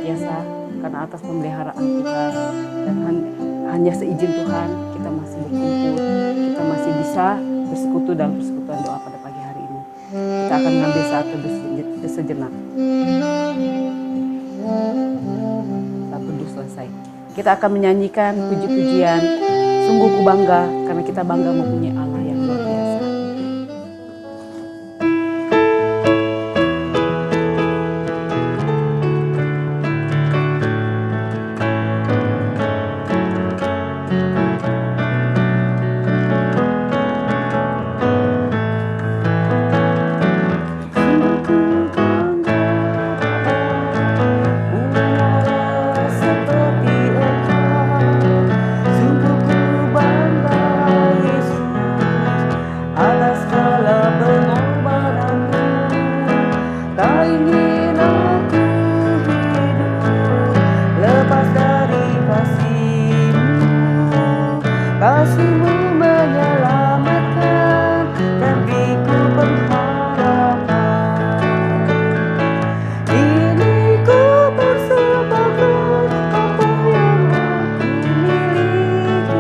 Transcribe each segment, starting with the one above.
biasa karena atas pemeliharaan Tuhan. Dan hanya seizin Tuhan kita masih berkumpul, kita masih bisa bersekutu dalam persekutuan doa pada pagi hari ini. Kita akan mengambil saat teduh sejenak. Saat teduh selesai, kita akan menyanyikan puji-pujian Sungguh Ku Bangga, karena kita bangga mempunyai Allah yang luar biasa. Kasih-Mu menyelamatkan dan beriku pengharapan. Kini ku persembahkan apa yang aku miliki.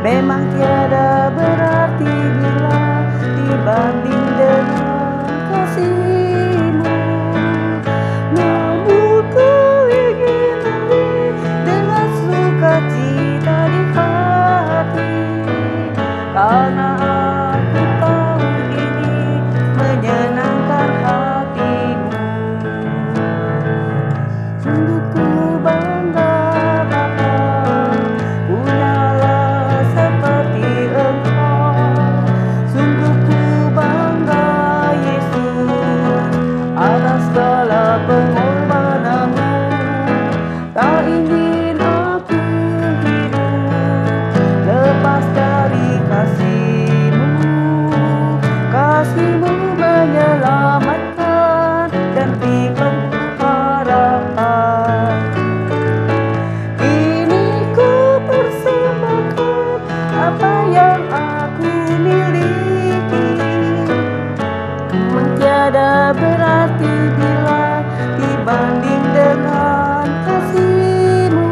Memang tiada berarti bila dibanding dengan kasih-Mu. Namun ku ingin memberi dengan sukacita di hati, karena aku tahu ini menyenangkan hati-Mu. Sungguh ku bangga Bapa, punyalah seperti Engkau. Sungguh ku bangga Yesus, atas segala pengorbanan-Mu. Tak ingin aku hidup lepas dari kasih-Mu. Kasih-Mu menyelamatkan dan beri pengharapan. Kini ku persembahkan apa yang aku miliki. Tiada berarti bila dibanding dengan kasih-Mu.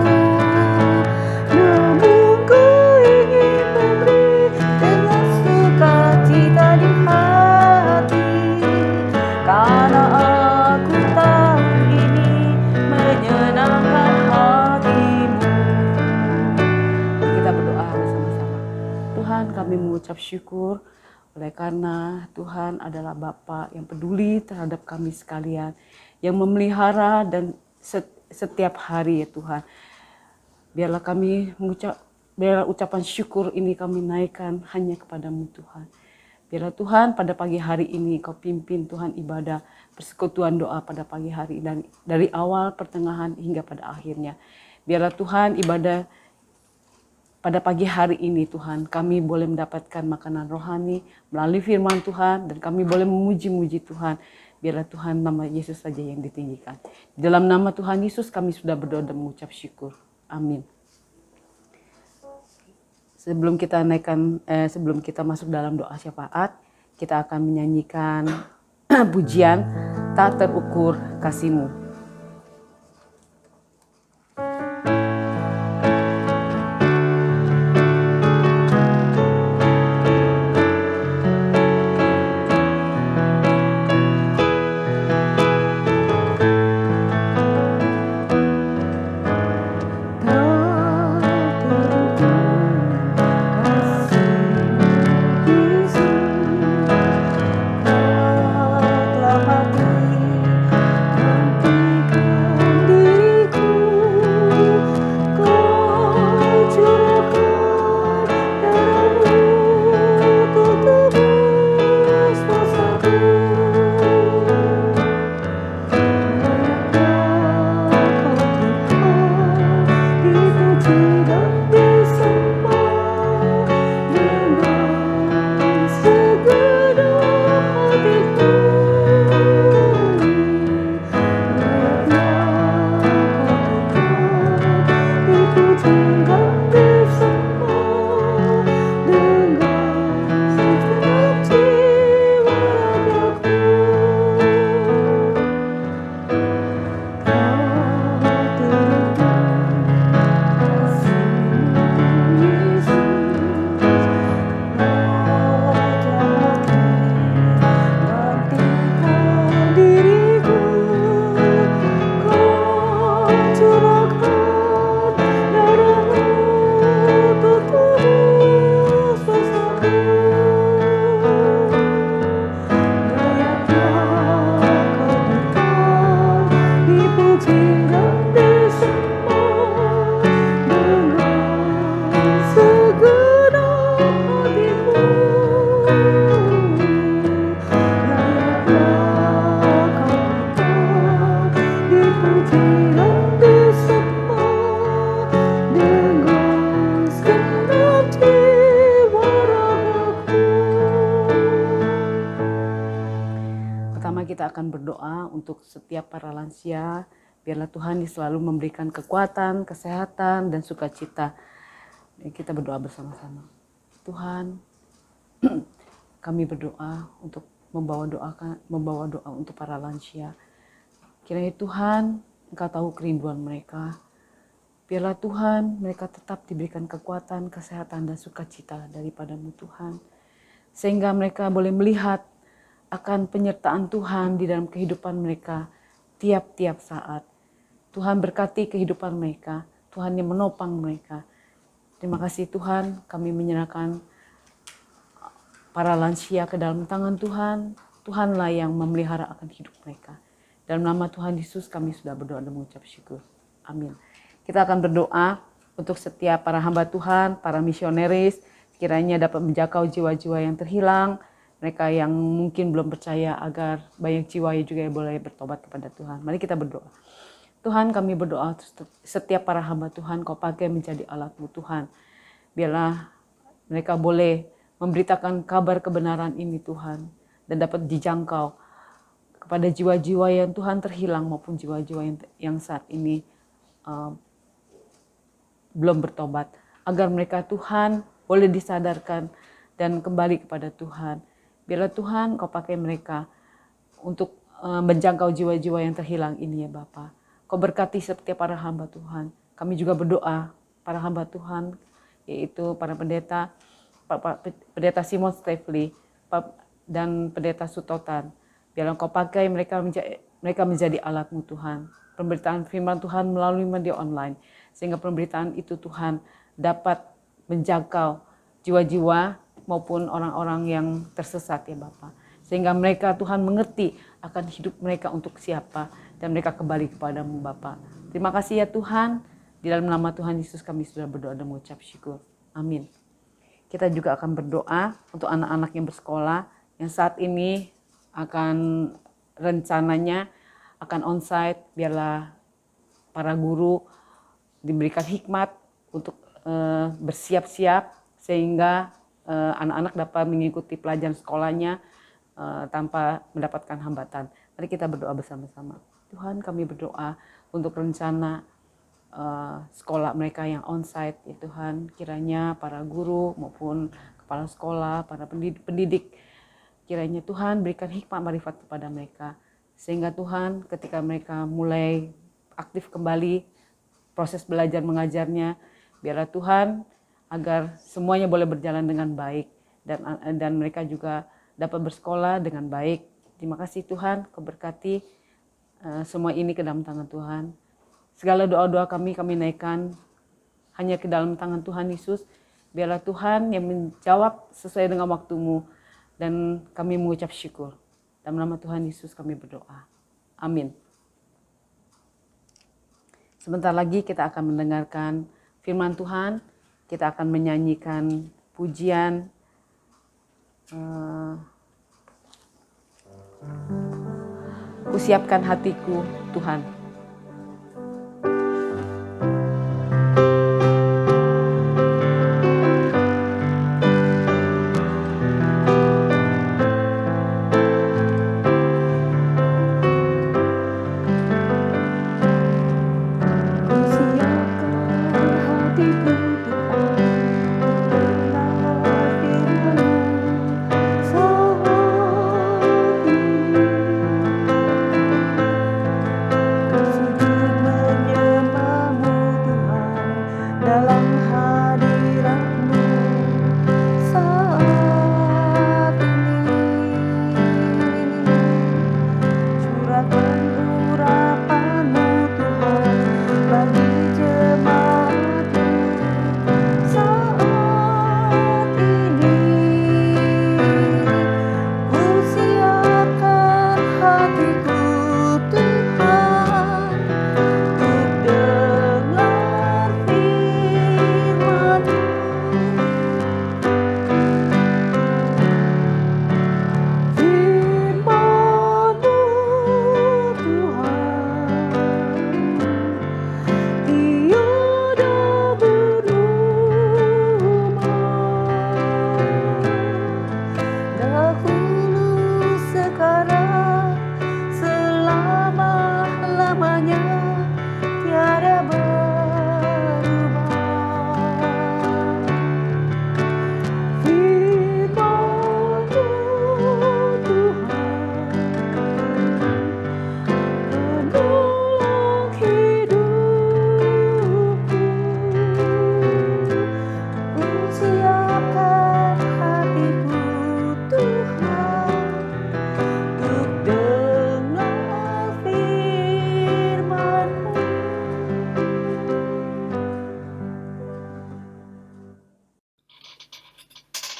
Namun ku ingin memberi dengan sukacita di hati, karena aku tahu ini menyenangkan hati-Mu. Kita berdoa bersama-sama. Tuhan, kami mengucap syukur oleh karena Tuhan adalah Bapa yang peduli terhadap kami sekalian, yang memelihara dan setiap hari ya Tuhan. Biarlah ucapan syukur ini kami naikkan hanya kepadamu Tuhan. Biarlah Tuhan pada pagi hari ini Kau pimpin Tuhan ibadah persekutuan doa pada pagi hari, dan dari awal, pertengahan hingga pada akhirnya. Biarlah Tuhan ibadah pada pagi hari ini Tuhan, kami boleh mendapatkan makanan rohani melalui firman Tuhan, dan kami boleh memuji-muji Tuhan. Biarlah Tuhan nama Yesus saja yang ditinggikan. Di dalam nama Tuhan Yesus kami sudah berdoa dan mengucap syukur. Amin. Sebelum kita masuk dalam doa syafaat, kita akan menyanyikan pujian Tak Terukur Kasih-Mu. Dalam hati setiap para lansia. Biarlah Tuhan selalu memberikan kekuatan, kesehatan, dan sukacita. Kita berdoa bersama-sama. Tuhan, kami berdoa untuk membawa doa untuk para lansia. Kiranya Tuhan, Engkau tahu kerinduan mereka. Biarlah Tuhan, mereka tetap diberikan kekuatan, kesehatan, dan sukacita daripada-Mu Tuhan. Sehingga mereka boleh melihat akan penyertaan Tuhan di dalam kehidupan mereka tiap-tiap saat. Tuhan berkati kehidupan mereka, Tuhan yang menopang mereka. Terima kasih Tuhan, kami menyerahkan para lansia ke dalam tangan Tuhan. Tuhanlah yang memelihara akan hidup mereka. Dalam nama Tuhan Yesus kami sudah berdoa dan mengucap syukur. Amin. Kita akan berdoa untuk setiap para hamba Tuhan, para misionaris, kiranya dapat menjangkau jiwa-jiwa yang terhilang, mereka yang mungkin belum percaya agar banyak jiwa yang juga boleh bertobat kepada Tuhan. Mari kita berdoa. Tuhan, kami berdoa setiap para hamba Tuhan, Kau pakai menjadi alat-Mu Tuhan. Biarlah mereka boleh memberitakan kabar kebenaran ini Tuhan, dan dapat dijangkau kepada jiwa-jiwa yang Tuhan terhilang maupun jiwa-jiwa yang saat ini belum bertobat. Agar mereka Tuhan boleh disadarkan dan kembali kepada Tuhan. Biarlah Tuhan Kau pakai mereka untuk menjangkau jiwa-jiwa yang terhilang ini ya Bapa. Kau berkati setiap para hamba Tuhan. Kami juga berdoa para hamba Tuhan, yaitu para pendeta, pendeta Simon Stefli dan pendeta Sutotan. Biarlah Kau pakai mereka menjadi alat-Mu Tuhan. Pemberitaan firman Tuhan melalui media online. Sehingga pemberitaan itu Tuhan dapat menjangkau jiwa-jiwa maupun orang-orang yang tersesat ya Bapa. Sehingga mereka Tuhan mengerti akan hidup mereka untuk siapa. Dan mereka kembali kepada-Mu Bapa. Terima kasih ya Tuhan. Di dalam nama Tuhan Yesus kami sudah berdoa dan mengucap syukur. Amin. Kita juga akan berdoa untuk anak-anak yang bersekolah. Yang saat ini akan rencananya akan onsite. Biarlah para guru diberikan hikmat untuk bersiap-siap. Sehingga anak-anak dapat mengikuti pelajaran sekolahnya tanpa mendapatkan hambatan. Mari kita berdoa bersama-sama. Tuhan, kami berdoa untuk rencana sekolah mereka yang onsite ya Tuhan. Kiranya para guru maupun kepala sekolah, para pendidik, kiranya Tuhan berikan hikmat marifat kepada mereka. Sehingga Tuhan ketika mereka mulai aktif kembali proses belajar mengajarnya, biarlah Tuhan agar semuanya boleh berjalan dengan baik. Dan mereka juga dapat bersekolah dengan baik. Terima kasih Tuhan, Kau berkati semua ini ke dalam tangan Tuhan. Segala doa-doa kami naikkan hanya ke dalam tangan Tuhan Yesus. Biarlah Tuhan yang menjawab sesuai dengan waktu-Mu. Dan kami mengucap syukur. Dalam nama Tuhan Yesus kami berdoa. Amin. Sebentar lagi kita akan mendengarkan firman Tuhan. Kita akan menyanyikan pujian. Kusiapkan hatiku, Tuhan. Ku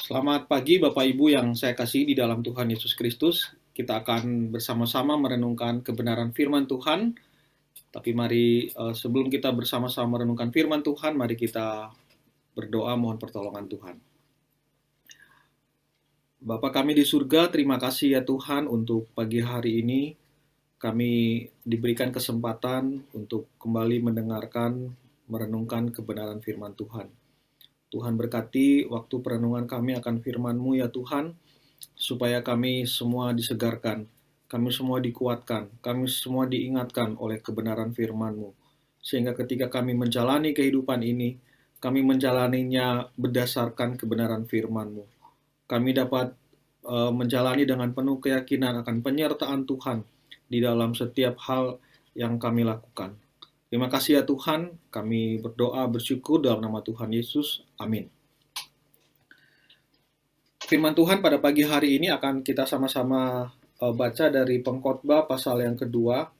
Selamat pagi Bapak Ibu yang saya kasihi di dalam Tuhan Yesus Kristus. Kita akan bersama-sama merenungkan kebenaran firman Tuhan. Tapi mari sebelum kita bersama-sama merenungkan firman Tuhan, mari kita berdoa mohon pertolongan Tuhan. Bapa kami di surga, terima kasih ya Tuhan untuk pagi hari ini. Kami diberikan kesempatan untuk kembali mendengarkan, merenungkan kebenaran firman Tuhan. Tuhan berkati waktu perenungan kami akan firman-Mu ya Tuhan, supaya kami semua disegarkan, kami semua dikuatkan, kami semua diingatkan oleh kebenaran firman-Mu. Sehingga ketika kami menjalani kehidupan ini, kami menjalaninya berdasarkan kebenaran firman-Mu. Kami dapat menjalani dengan penuh keyakinan akan penyertaan Tuhan di dalam setiap hal yang kami lakukan. Terima kasih ya Tuhan, kami berdoa bersyukur dalam nama Tuhan Yesus. Amin. Firman Tuhan pada pagi hari ini akan kita sama-sama baca dari Pengkhotbah pasal yang kedua,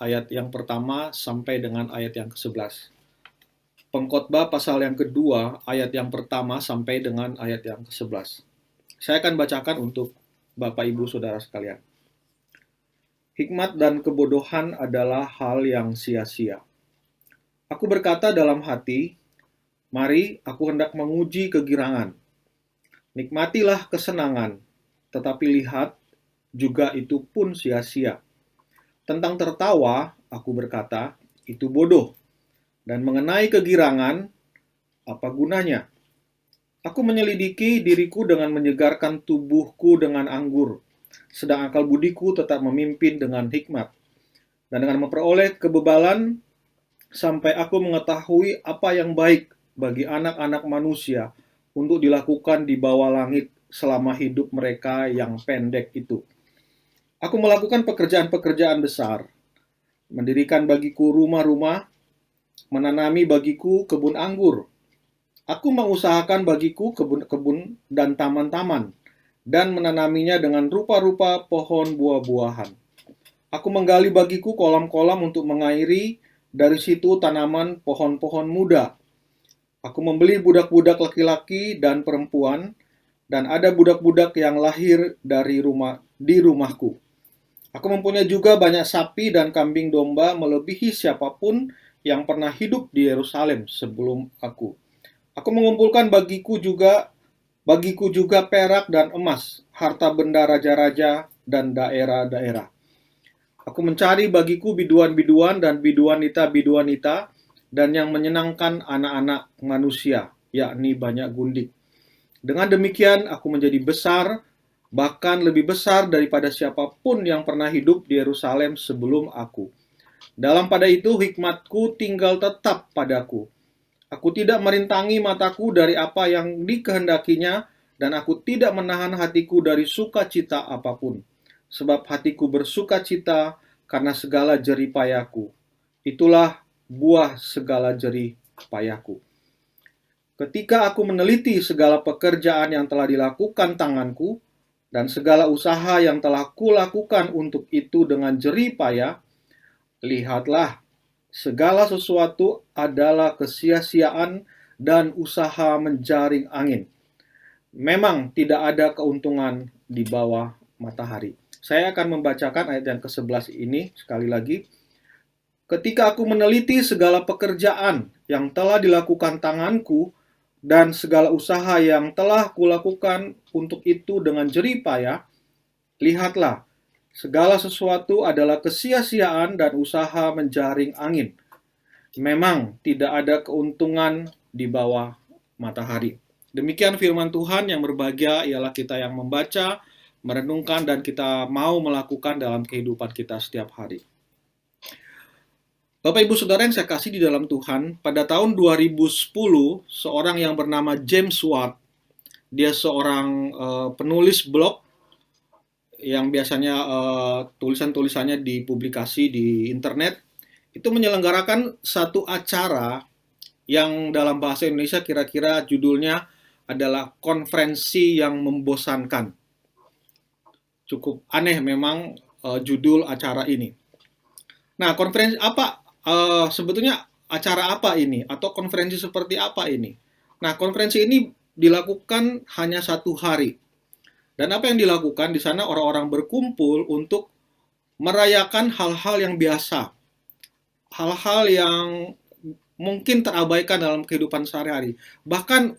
ayat yang pertama sampai dengan ayat yang ke-11. Pengkhotbah pasal yang kedua, ayat yang pertama sampai dengan ayat yang ke-11. Saya akan bacakan untuk Bapak Ibu Saudara sekalian. Hikmat dan kebodohan adalah hal yang sia-sia. Aku berkata dalam hati, mari aku hendak menguji kegirangan. Nikmatilah kesenangan, tetapi lihat, juga itu pun sia-sia. Tentang tertawa, aku berkata, itu bodoh. Dan mengenai kegirangan, apa gunanya? Aku menyelidiki diriku dengan menyegarkan tubuhku dengan anggur, sedang akal budiku tetap memimpin dengan hikmat. Dan dengan memperoleh kebebalan, sampai aku mengetahui apa yang baik bagi anak-anak manusia untuk dilakukan di bawah langit selama hidup mereka yang pendek itu. Aku melakukan pekerjaan-pekerjaan besar, mendirikan bagiku rumah-rumah, menanami bagiku kebun anggur. Aku mengusahakan bagiku kebun-kebun dan taman-taman, dan menanaminya dengan rupa-rupa pohon buah-buahan. Aku menggali bagiku kolam-kolam untuk mengairi, dari situ tanaman pohon-pohon muda. Aku membeli budak-budak laki-laki dan perempuan, dan ada budak-budak yang lahir di rumahku. Aku mempunyai juga banyak sapi dan kambing domba melebihi siapapun yang pernah hidup di Yerusalem sebelum aku. Aku mengumpulkan bagiku juga perak dan emas, harta benda raja-raja dan daerah-daerah. Aku mencari bagiku biduan-biduan dan biduanita-biduanita, dan yang menyenangkan anak-anak manusia, yakni banyak gundik. Dengan demikian aku menjadi besar, bahkan lebih besar daripada siapapun yang pernah hidup di Yerusalem sebelum aku. Dalam pada itu hikmatku tinggal tetap padaku. Aku tidak merintangi mataku dari apa yang dikehendakinya, dan aku tidak menahan hatiku dari sukacita apapun. Sebab hatiku bersukacita karena segala jerih payahku. Itulah buah segala jerih payahku. Ketika aku meneliti segala pekerjaan yang telah dilakukan tanganku, dan segala usaha yang telah kulakukan untuk itu dengan jerih payah, lihatlah, segala sesuatu adalah kesia-siaan dan usaha menjaring angin. Memang tidak ada keuntungan di bawah matahari. Saya akan membacakan ayat yang ke-11 ini sekali lagi. Ketika aku meneliti segala pekerjaan yang telah dilakukan tanganku dan segala usaha yang telah kulakukan untuk itu dengan jerih payah, lihatlah, segala sesuatu adalah kesia-siaan dan usaha menjaring angin. Memang tidak ada keuntungan di bawah matahari. Demikian firman Tuhan. Yang berbahagia ialah kita yang membaca, merenungkan, dan kita mau melakukan dalam kehidupan kita setiap hari. Bapak Ibu Saudara yang saya kasih di dalam Tuhan, pada tahun 2010, seorang yang bernama James Watt, dia seorang penulis blog yang biasanya tulisan-tulisannya dipublikasi di internet, itu menyelenggarakan satu acara yang dalam bahasa Indonesia kira-kira judulnya adalah konferensi yang membosankan. Cukup aneh memang judul acara ini. Nah, konferensi apa? Sebetulnya acara apa ini? Atau konferensi seperti apa ini? Nah, konferensi ini dilakukan hanya 1 hari. Dan apa yang dilakukan di sana, orang-orang berkumpul untuk merayakan hal-hal yang biasa, hal-hal yang mungkin terabaikan dalam kehidupan sehari-hari, bahkan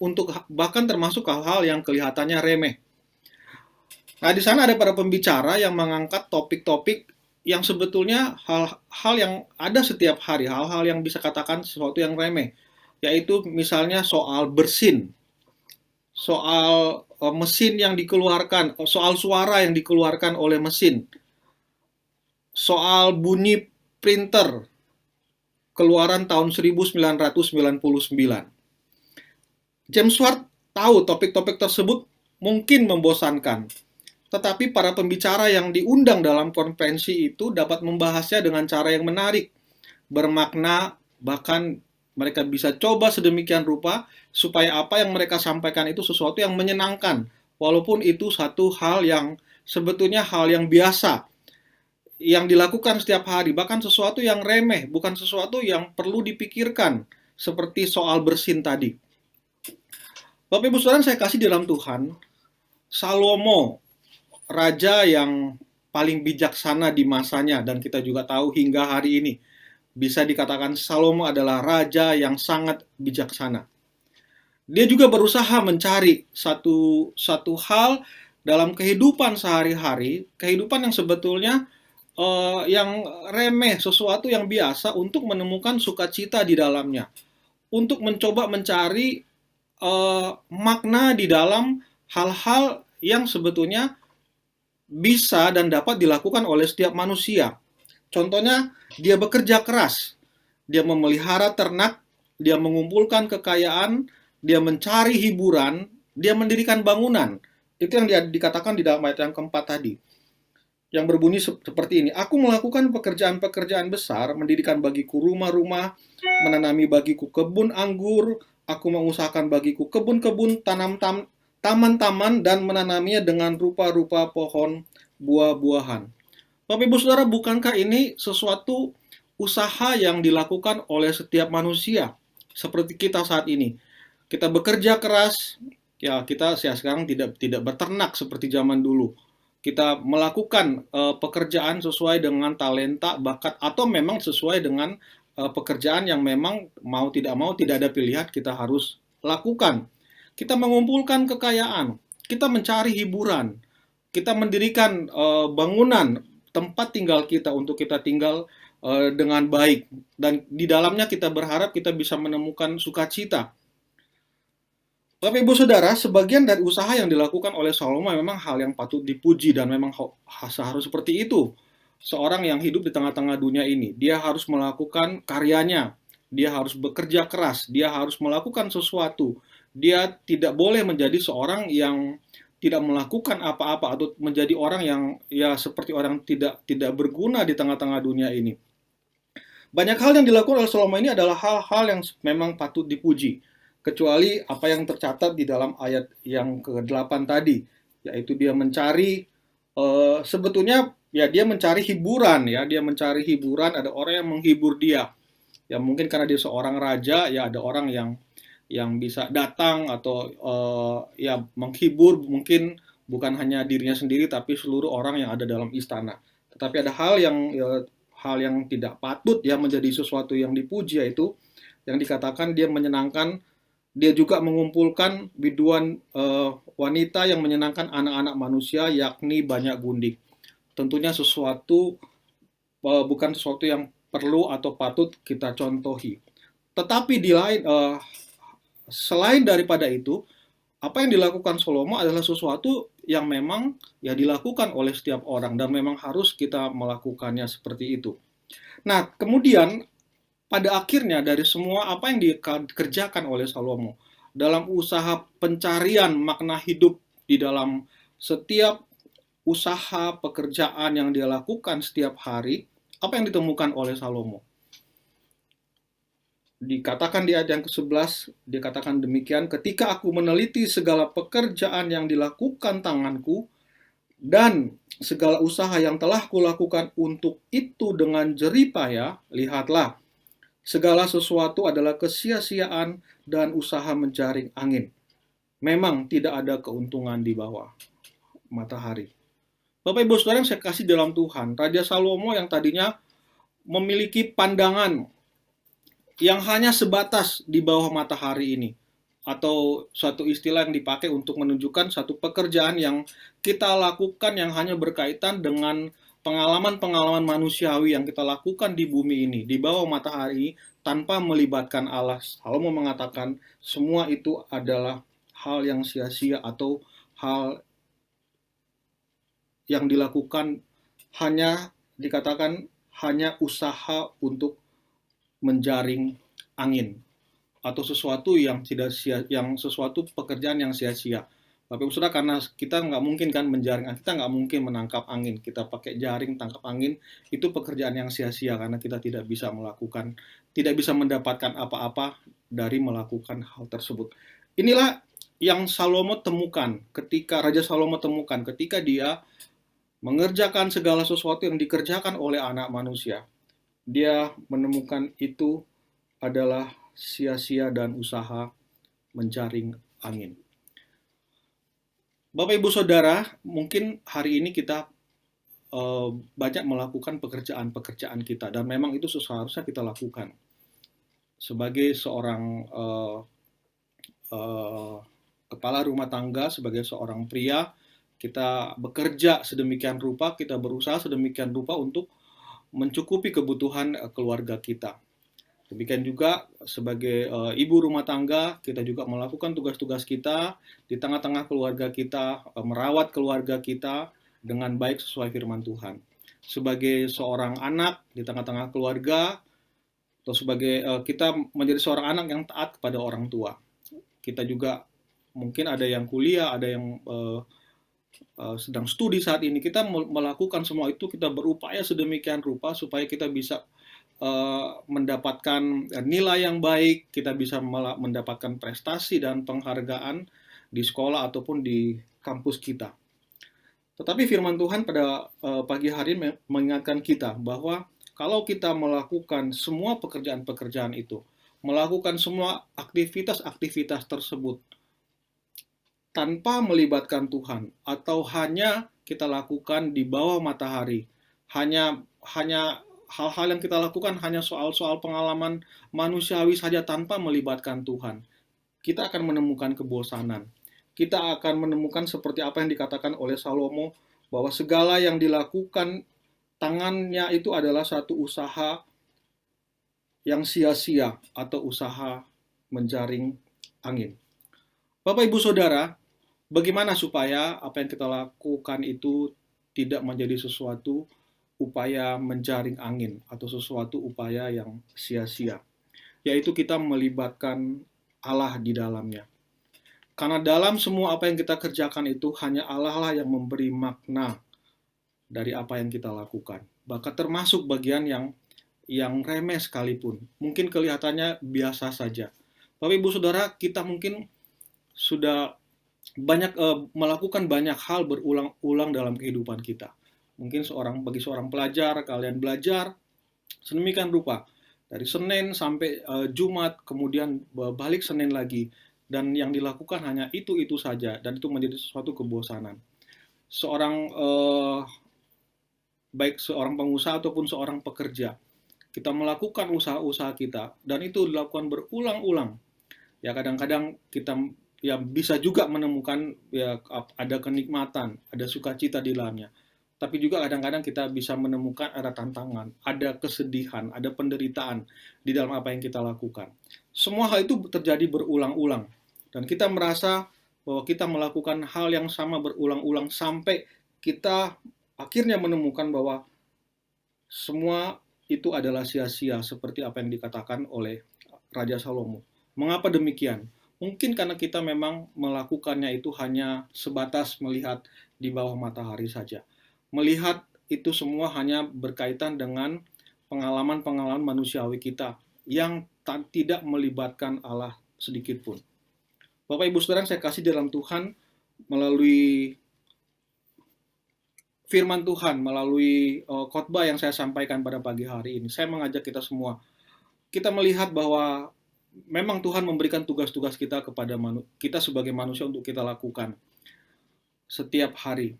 termasuk hal-hal yang kelihatannya remeh. Nah, di sana ada para pembicara yang mengangkat topik-topik yang sebetulnya hal-hal yang ada setiap hari, hal-hal yang bisa katakan sesuatu yang remeh, yaitu misalnya soal bersin, soal mesin yang dikeluarkan, soal suara yang dikeluarkan oleh mesin, soal bunyi printer keluaran tahun 1999. James Watt tahu topik-topik tersebut mungkin membosankan, tetapi para pembicara yang diundang dalam konferensi itu dapat membahasnya dengan cara yang menarik, bermakna, bahkan mereka bisa coba sedemikian rupa supaya apa yang mereka sampaikan itu sesuatu yang menyenangkan, walaupun itu satu hal yang sebetulnya hal yang biasa, yang dilakukan setiap hari, bahkan sesuatu yang remeh, bukan sesuatu yang perlu dipikirkan, seperti soal bersin tadi. Bapak Ibu Saudara saya kasih di dalam Tuhan, Salomo, raja yang paling bijaksana di masanya, dan kita juga tahu hingga hari ini, bisa dikatakan Salomo adalah raja yang sangat bijaksana. Dia juga berusaha mencari satu hal dalam kehidupan sehari-hari, kehidupan yang sebetulnya yang remeh, sesuatu yang biasa, untuk menemukan sukacita di dalamnya, untuk mencoba mencari makna di dalam hal-hal yang sebetulnya bisa dan dapat dilakukan oleh setiap manusia. Contohnya, dia bekerja keras, dia memelihara ternak, dia mengumpulkan kekayaan, dia mencari hiburan, dia mendirikan bangunan. Itu yang dikatakan di dalam ayat yang keempat tadi, yang berbunyi seperti ini. Aku melakukan pekerjaan-pekerjaan besar, mendirikan bagiku rumah-rumah, menanami bagiku kebun anggur, aku mengusahakan bagiku kebun-kebun, taman-taman, dan menanaminya dengan rupa-rupa pohon buah-buahan. Bapak Ibu Saudara, bukankah ini sesuatu usaha yang dilakukan oleh setiap manusia, seperti kita saat ini? Kita bekerja keras, ya kita sekarang tidak berternak seperti zaman dulu. Kita melakukan pekerjaan sesuai dengan talenta, bakat, atau memang sesuai dengan pekerjaan yang memang mau tidak ada pilihan, kita harus lakukan. Kita mengumpulkan kekayaan, kita mencari hiburan, kita mendirikan bangunan tempat tinggal kita untuk kita tinggal dengan baik, dan di dalamnya kita berharap kita bisa menemukan sukacita. Bapak Ibu Saudara, sebagian dari usaha yang dilakukan oleh Salomo memang hal yang patut dipuji, dan memang harus seperti itu. Seorang yang hidup di tengah-tengah dunia ini, dia harus melakukan karyanya, dia harus bekerja keras, dia harus melakukan sesuatu. Dia tidak boleh menjadi seorang yang tidak melakukan apa-apa, atau menjadi orang yang ya seperti orang tidak berguna di tengah-tengah dunia ini. Banyak hal yang dilakukan oleh Salomo ini adalah hal-hal yang memang patut dipuji, kecuali apa yang tercatat di dalam ayat yang ke-8 tadi, yaitu dia mencari sebetulnya ya dia mencari hiburan, ya dia mencari hiburan, ada orang yang menghibur dia. Ya mungkin karena dia seorang raja, ya ada orang yang bisa datang atau ya menghibur, mungkin bukan hanya dirinya sendiri tapi seluruh orang yang ada dalam istana. Tetapi ada hal yang tidak patut ya menjadi sesuatu yang dipuji, yaitu yang dikatakan dia menyenangkan. Dia juga mengumpulkan biduan wanita yang menyenangkan anak-anak manusia, yakni banyak gundik. Tentunya bukan sesuatu yang perlu atau patut kita contohi. Tetapi selain daripada itu, apa yang dilakukan Salomo adalah sesuatu yang memang ya dilakukan oleh setiap orang, dan memang harus kita melakukannya seperti itu. Nah, kemudian pada akhirnya dari semua apa yang dikerjakan oleh Salomo dalam usaha pencarian makna hidup di dalam setiap usaha pekerjaan yang dia lakukan setiap hari, apa yang ditemukan oleh Salomo? Dikatakan di ayat yang ke-11, dikatakan demikian, ketika aku meneliti segala pekerjaan yang dilakukan tanganku dan segala usaha yang telah kulakukan untuk itu dengan jeripaya, lihatlah, segala sesuatu adalah kesia-siaan dan usaha menjaring angin. memang tidak ada keuntungan di bawah matahari. Bapak Ibu Saudara yang saya kasih dalam Tuhan, Raja Salomo yang tadinya memiliki pandangan yang hanya sebatas di bawah matahari ini, atau suatu istilah yang dipakai untuk menunjukkan satu pekerjaan yang kita lakukan yang hanya berkaitan dengan pengalaman-pengalaman manusiawi yang kita lakukan di bumi ini, di bawah matahari, tanpa melibatkan Allah. Salomo mengatakan semua itu adalah hal yang sia-sia atau hal yang dilakukan hanya dikatakan hanya usaha untuk menjaring angin atau sesuatu yang tidak sesuatu pekerjaan yang sia-sia. Bapak Ibu Saudara, karena kita nggak mungkin kan menjaring, kita nggak mungkin menangkap angin, kita pakai jaring tangkap angin, itu pekerjaan yang sia-sia karena kita tidak bisa mendapatkan apa-apa dari melakukan hal tersebut. Inilah yang Raja Salomo temukan ketika dia mengerjakan segala sesuatu yang dikerjakan oleh anak manusia. Dia menemukan itu adalah sia-sia dan usaha menjaring angin. Bapak Ibu Saudara, mungkin hari ini kita banyak melakukan pekerjaan-pekerjaan kita, dan memang itu seharusnya kita lakukan. Sebagai seorang kepala rumah tangga, sebagai seorang pria, kita bekerja sedemikian rupa, kita berusaha sedemikian rupa untuk mencukupi kebutuhan keluarga kita. Demikian juga sebagai ibu rumah tangga, kita juga melakukan tugas-tugas kita di tengah-tengah keluarga kita, merawat keluarga kita dengan baik sesuai firman Tuhan. Sebagai seorang anak di tengah-tengah keluarga, atau sebagai kita menjadi seorang anak yang taat kepada orang tua. Kita juga mungkin ada yang kuliah, ada yang sedang studi saat ini. Kita melakukan semua itu, kita berupaya sedemikian rupa supaya kita bisa mendapatkan nilai yang baik, kita bisa mendapatkan prestasi dan penghargaan di sekolah ataupun di kampus kita. Tetapi firman Tuhan pada pagi hari mengingatkan kita bahwa kalau kita melakukan semua pekerjaan-pekerjaan itu, melakukan semua aktivitas-aktivitas tersebut tanpa melibatkan Tuhan, atau hanya kita lakukan di bawah matahari, hanya hal-hal yang kita lakukan hanya soal-soal pengalaman manusiawi saja tanpa melibatkan Tuhan, kita akan menemukan kebosanan. Kita akan menemukan seperti apa yang dikatakan oleh Salomo, bahwa segala yang dilakukan tangannya itu adalah satu usaha yang sia-sia atau usaha menjaring angin. Bapak Ibu Saudara, bagaimana supaya apa yang kita lakukan itu tidak menjadi sesuatu upaya menjaring angin atau sesuatu upaya yang sia-sia, yaitu kita melibatkan Allah di dalamnya. Karena dalam semua apa yang kita kerjakan itu hanya Allah lah yang memberi makna dari apa yang kita lakukan. Bahkan termasuk bagian yang remeh sekalipun, mungkin kelihatannya biasa saja. Bapak Ibu Saudara, kita mungkin sudah melakukan banyak hal berulang-ulang dalam kehidupan kita. Mungkin bagi seorang pelajar, kalian belajar sedemikian rupa dari Senin sampai Jumat, kemudian balik Senin lagi, dan yang dilakukan hanya itu saja, dan itu menjadi sesuatu kebosanan. Baik seorang pengusaha ataupun seorang pekerja, kita melakukan usaha-usaha kita, dan itu dilakukan berulang-ulang. Ya kadang-kadang kita bisa juga menemukan ada kenikmatan, ada sukacita di dalamnya. Tapi juga kadang-kadang kita bisa menemukan ada tantangan, ada kesedihan, ada penderitaan di dalam apa yang kita lakukan. Semua hal itu terjadi berulang-ulang. Dan kita merasa bahwa kita melakukan hal yang sama berulang-ulang sampai kita akhirnya menemukan bahwa semua itu adalah sia-sia, seperti apa yang dikatakan oleh Raja Salomo. Mengapa demikian? Mungkin karena kita memang melakukannya itu hanya sebatas melihat di bawah matahari saja. Melihat itu semua hanya berkaitan dengan pengalaman-pengalaman manusiawi kita yang tidak melibatkan Allah sedikit pun. Bapak Ibu Saudara saya kasih dalam Tuhan, melalui firman Tuhan, melalui khotbah yang saya sampaikan pada pagi hari ini, saya mengajak kita semua, kita melihat bahwa memang Tuhan memberikan tugas-tugas kita kepada kita sebagai manusia untuk kita lakukan setiap hari.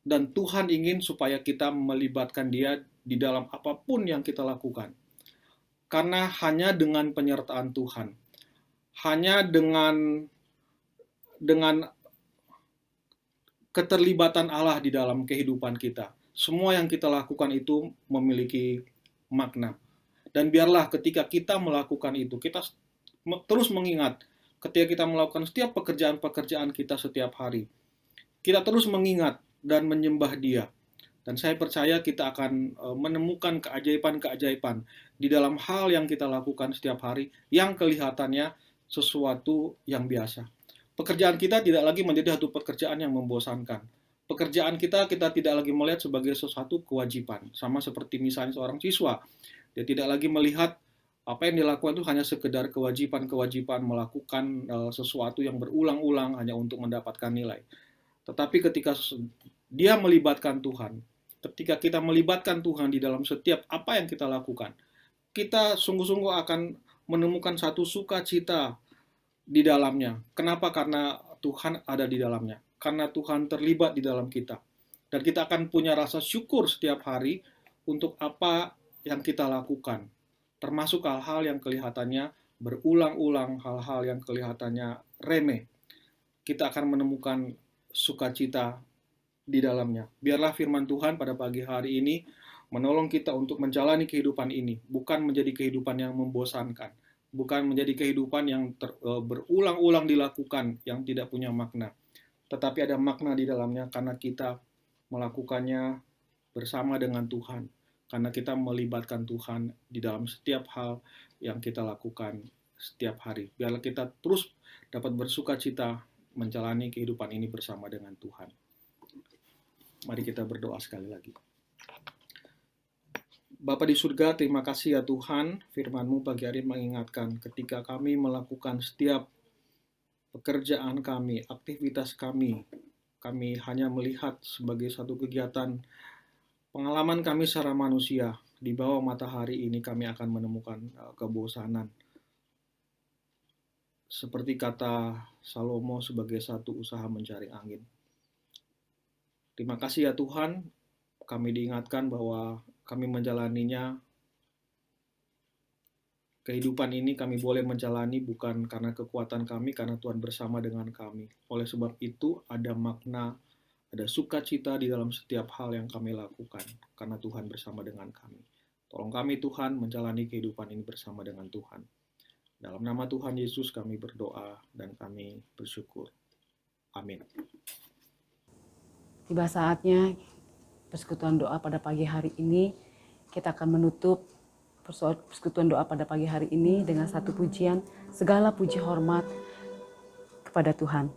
Dan Tuhan ingin supaya kita melibatkan Dia di dalam apapun yang kita lakukan. Karena hanya dengan penyertaan Tuhan, hanya dengan keterlibatan Allah di dalam kehidupan kita, semua yang kita lakukan itu memiliki makna. Dan biarlah ketika kita melakukan itu, kita terus mengingat ketika kita melakukan setiap pekerjaan-pekerjaan kita setiap hari. Kita terus mengingat dan menyembah Dia. Dan saya percaya kita akan menemukan keajaiban-keajaiban di dalam hal yang kita lakukan setiap hari yang kelihatannya sesuatu yang biasa. Pekerjaan kita tidak lagi menjadi satu pekerjaan yang membosankan. Pekerjaan kita tidak lagi melihat sebagai sesuatu kewajiban. Sama seperti misalnya seorang siswa. Dia tidak lagi melihat apa yang dilakukan itu hanya sekedar kewajiban-kewajiban melakukan sesuatu yang berulang-ulang hanya untuk mendapatkan nilai. Tetapi ketika dia melibatkan Tuhan, ketika kita melibatkan Tuhan di dalam setiap apa yang kita lakukan, kita sungguh-sungguh akan menemukan satu sukacita di dalamnya. Kenapa? Karena Tuhan ada di dalamnya. Karena Tuhan terlibat di dalam kita. Dan kita akan punya rasa syukur setiap hari untuk apa yang kita lakukan. Termasuk hal-hal yang kelihatannya berulang-ulang, hal-hal yang kelihatannya remeh. Kita akan menemukan sukacita di dalamnya. Biarlah firman Tuhan pada pagi hari ini menolong kita untuk menjalani kehidupan ini, bukan menjadi kehidupan yang membosankan, bukan menjadi kehidupan yang berulang-ulang dilakukan yang tidak punya makna, tetapi ada makna di dalamnya karena kita melakukannya bersama dengan Tuhan, karena kita melibatkan Tuhan di dalam setiap hal yang kita lakukan setiap hari. Biarlah kita terus dapat bersukacita menjalani kehidupan ini bersama dengan Tuhan. Mari kita berdoa sekali lagi. Bapa di surga, terima kasih ya Tuhan, firman-Mu pagi hari mengingatkan ketika kami melakukan setiap pekerjaan kami, aktivitas kami hanya melihat sebagai satu kegiatan pengalaman kami secara manusia. Di bawah matahari ini kami akan menemukan kebosanan. Seperti kata Salomo sebagai satu usaha mencari angin. Terima kasih ya Tuhan, kami diingatkan bahwa kami menjalaninya, kehidupan ini kami boleh menjalani bukan karena kekuatan kami, karena Tuhan bersama dengan kami. Oleh sebab itu ada makna, ada sukacita di dalam setiap hal yang kami lakukan, karena Tuhan bersama dengan kami. Tolong kami Tuhan menjalani kehidupan ini bersama dengan Tuhan. Dalam nama Tuhan Yesus kami berdoa dan kami bersyukur. Amin. Tiba saatnya persekutuan doa pada pagi hari ini. Kita akan menutup persekutuan doa pada pagi hari ini dengan satu pujian, segala puji hormat kepada Tuhan.